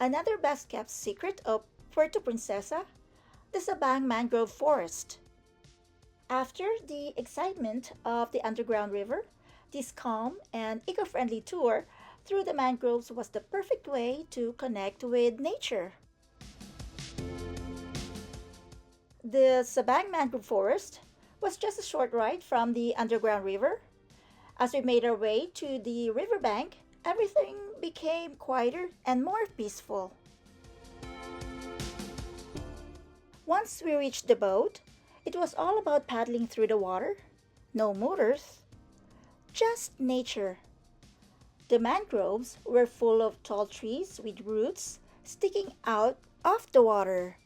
Another best kept secret of Puerto Princesa, the Sabang Mangrove Forest. After the excitement of the underground river, this calm and eco friendly tour through the mangroves was the perfect way to connect with nature. The Sabang Mangrove Forest was just a short ride from the underground river. As we made our way to the riverbank, everything became quieter and more peaceful. Once we reached the boat, it was all about paddling through the water. No motors, just nature. The mangroves were full of tall trees with roots sticking out of the water.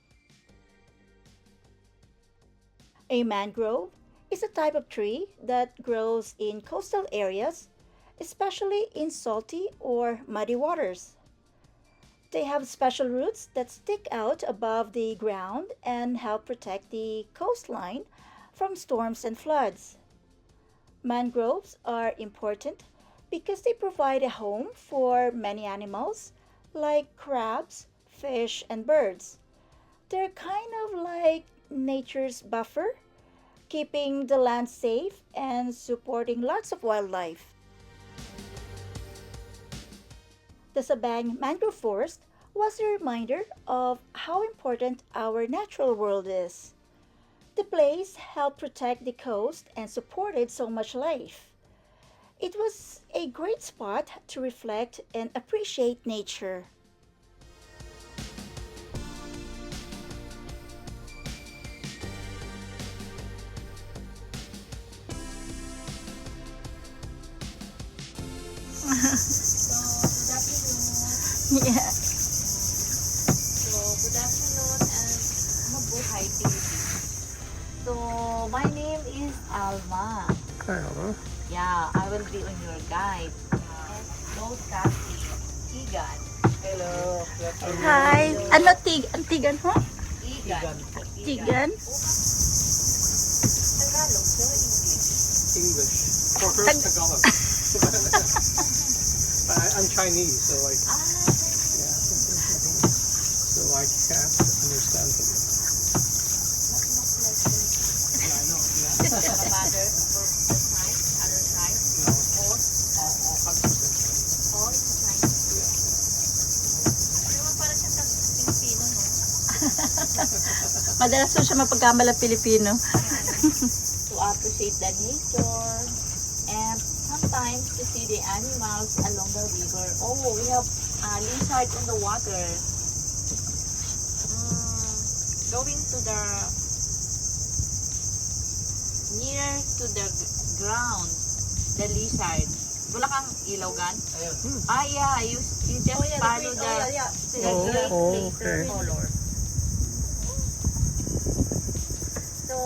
A mangrove is a type of tree that grows in coastal areas, especially in salty or muddy waters. They have special roots that stick out above the ground and help protect the coastline from storms and floods. Mangroves are important because they provide a home for many animals like crabs, fish, and birds. They're kind of like nature's buffer, keeping the land safe and supporting lots of wildlife. The Sabang Mangrove Forest was a reminder of how important our natural world is. The place helped protect the coast and supported so much life. It was a great spot to reflect and appreciate nature. Yeah. So, good afternoon and mabuhay Philippines. So, my name is Alma. Hi, Alma. Yeah, I will be on your guide. Both Kathy, Igan. Hello. Hi. Ano tigan ho? Igan. Tigan? Tagalog, sir, English. English. For her, Tag- Tagalog. I'm Chinese, so I yeah. So I can't understand them. Yeah, I know. Yeah. The mother, both the side, other side. No, All, all 100% all Chinese. Ano nga para siya sa Pilipino, no? Madalas po siya mapagkamala Pilipino. To appreciate the nature and sometimes to see the animals along the river. Oh, we have lizard in the water. Going to the near to the ground, the lizard. Wala kang ilawgan? Yeah, you just follow the okay. color. So,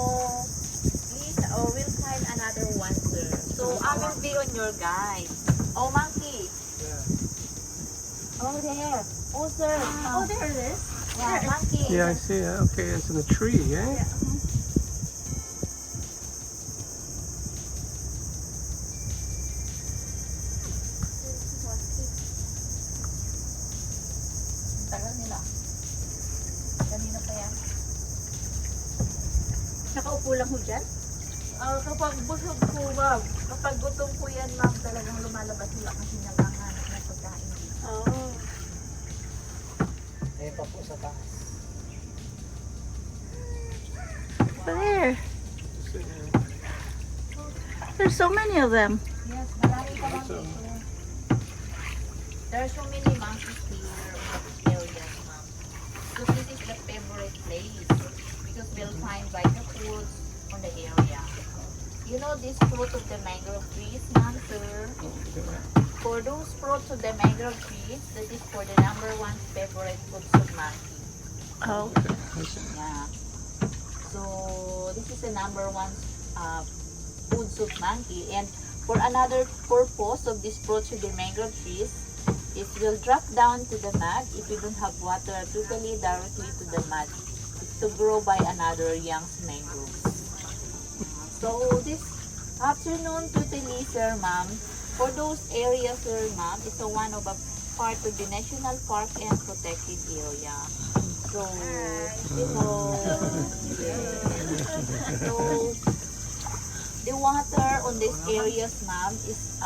please, we'll find another one, sir. So, I will be on your guide. Oh, monkey. Yeah. Oh, there. Oh, sir. Oh, there it is. Yeah, monkey. Yeah, I see it. Okay, it's in a tree, eh? Tagal nila. Kanina pa yan. Nakaupo lang ho dyan? Kapag busog po, ma'am. Kapag gutom po yan, ma'am, talagang lumalabas sila kasi naghahanap ng pagkain. Oh. Eh, pa po sa taas. There. There's so many of them. Yes, marami pa lang dito. There are so many monkeys here in this area, ma'am. So this is the favorite place because we'll find vital foods on the area. You know this fruit of the mangrove trees, ma'am, sir? For those fruits of the mangrove trees, that is for the #1 favorite foods of monkey. Oh. Yeah. So this is the #1 foods of monkey, and for another purpose of this fruits of the mangrove trees, it will drop down to the mud if you don't have water totally directly to the mud. It's to grow by another young mangroves. So this afternoon totally, sir, ma'am, for those areas, sir, ma'am, it's a one of a part of the national park and protected area. So, so the water on these areas, ma'am, is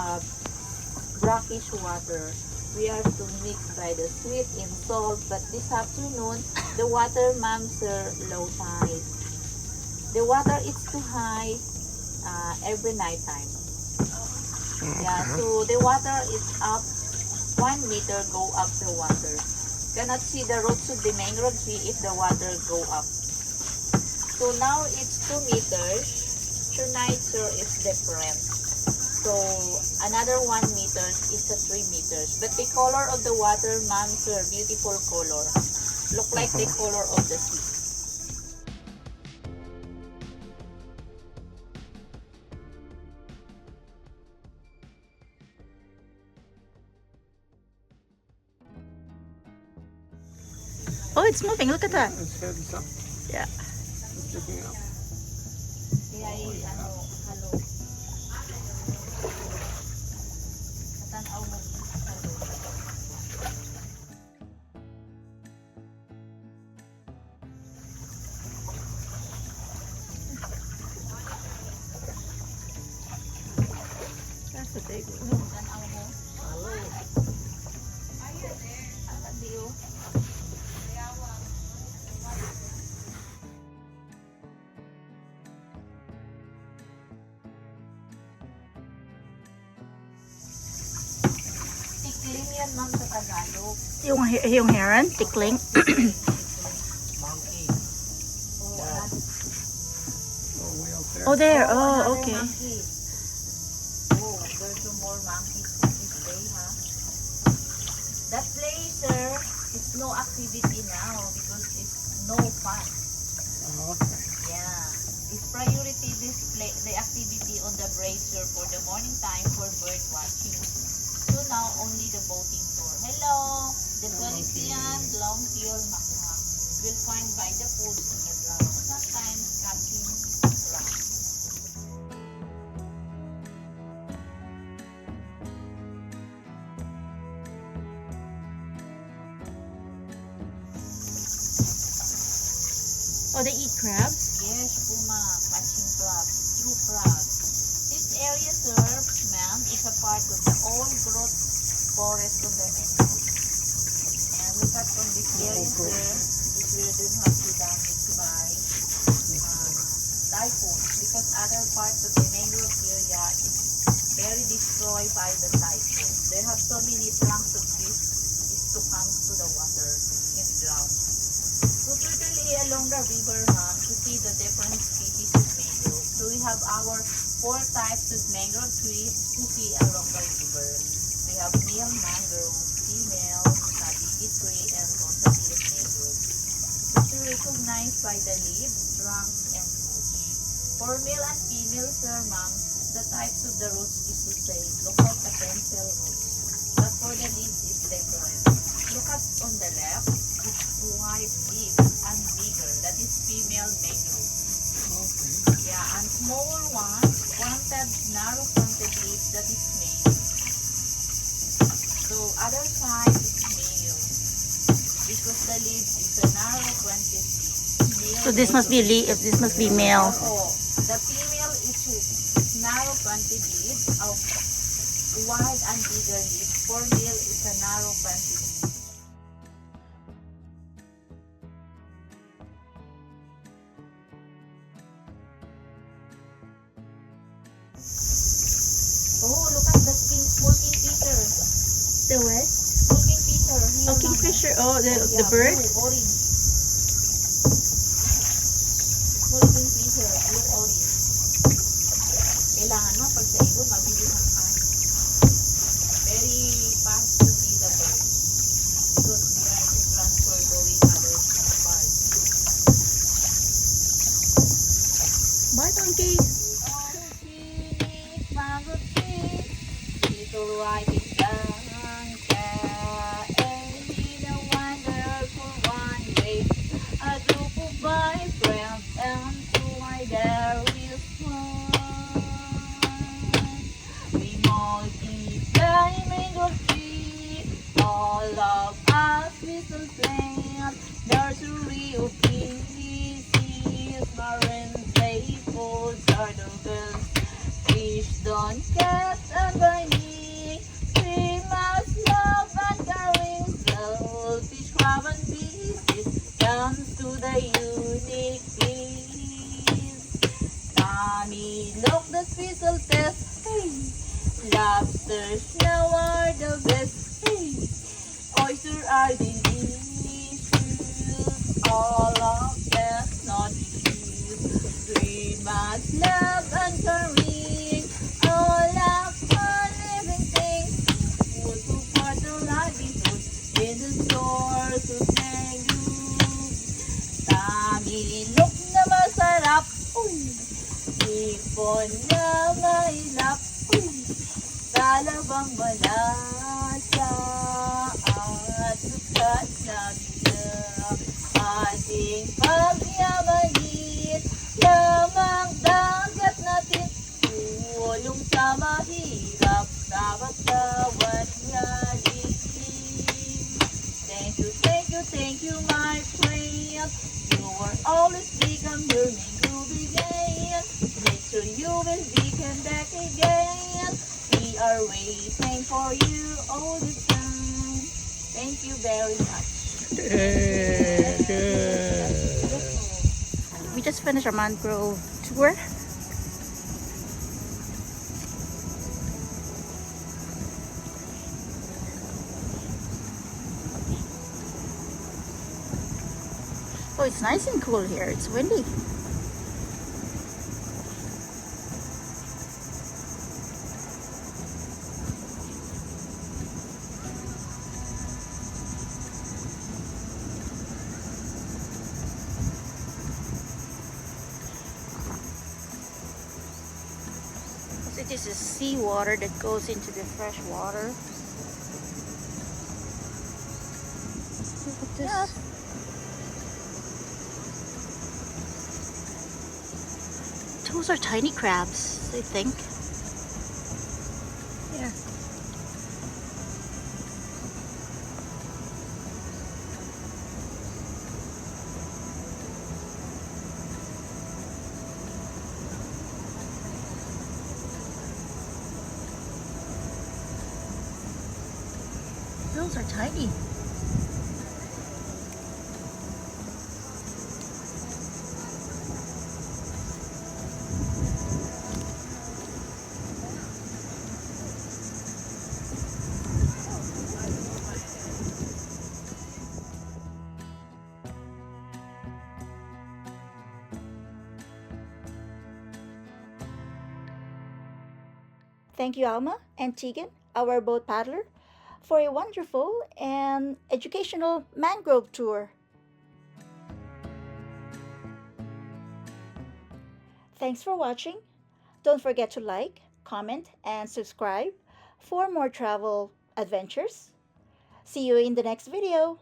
brackish water. We are to mix by the sweet and salt, but this afternoon, the water, ma'am, sir, low tide. The water is too high every night time. Yeah, so the water is up 1 meter, go up the water. Cannot see the roots of the mangrove tree if the water go up. So now it's 2 meters. Tonight, sir, is different. So another 1 meter is a 3 meters. But the color of the water, ma'am, sir, beautiful color. Look like the color of the sea. Oh, it's moving. Look at that. Its head's up. Yeah. It's looking up. Halo. Tanaw mo. That's a big one. Tanaw mo. Halo. Diyo. Tikling yan, ma'am, sa Tagalog. Yung heron, tickling. Monkey. Oh, Oh, way out there. Oh, there. another Oh, okay. monkey. Oh, there's no more monkeys on this day, huh? That place, sir, it's no activity now because it's no fun. Oh, okay. Yeah. It's priority display the activity on the brazier for the morning time for bird watching. So now only the boating tour. Hello, the Tunisian long-tailed macaque will find by the foods on the ground. Sometimes catching rats. Oh, they eat crabs? Yes, puma, catching crabs, true crabs. This area, sir, ma'am, is a part of the old growth forest of the mangrove. And look at from this area, sir, it will do not be damaged by typhoon because other parts of the mangrove area is very destroyed by the typhoon. They have so many trunks of trees is to come to the water in the ground. So totally along the river, ma'am, to see the different species of mangrove. So we have our 4 types of mangrove trees to see along the river. We have male mangrove, female, sabiki tree, and rosabile mangrove. It's recognized by the leaves, trunks, and roots. For male and female, sir, ma'am, the types of the roots is to say, look like the pencil roots. But for the leaves, it's different. Look at on the left, it's white leaves and bigger. That is female mangrove. Okay. Yeah, and small ones, pointed, narrow pointed leaves, that is male. So other side is male. Because the leaves is a narrow pointed leaf. So this must be this must be male. Oh, the female is narrow pointed leaves of wide and bigger leaves. For male is a narrow pointed leaf. Oh, look at the small kingfisher. The what? Small kingfisher. Here, Oh, kingfisher. Oh, the bird. Blue, orange. Small kingfisher. Look orange. Kailangan mo pag sa ibon, mabilis ang eye. Very fast to see the bird. Because we are to transfer going other parts. Bye, donkey. Little riding down, and be the wonderful one. tropical plant, nursery of species, marine seafoods are the best. Fish, don't cats and bunny, we must love and caring. Shellfish, crab and bees, comes to the unique feast. Tommy, look the special test. Hey, lobsters now are the best. Hey, oysters are delicious. All of them not used. We must love and caring. All of our living things. Food to support the livelihood in the stores of mangroves. Tami, look na masarap. Uy! Ipon na mailap. Uy! Talabang malasa at sukat na bilang ating pagyamanin. Lamang dagat natin, tulong sa mahirap, sa bawat yaling. Thank you, my friend. You are always become your mangrove again. Make sure you will become back again. We are waiting for you all the time. Thank you very much. Hey, good. We just finished our mangrove tour. Oh, it's nice and cool here. It's windy. So this is seawater that goes into the fresh water. Look at this. Those are tiny crabs, I think. Yeah. Those are tiny. Thank you, Alma and Tegan, our boat paddler, for a wonderful and educational mangrove tour. Thanks for watching. Don't forget to like, comment, and subscribe for more travel adventures. See you in the next video.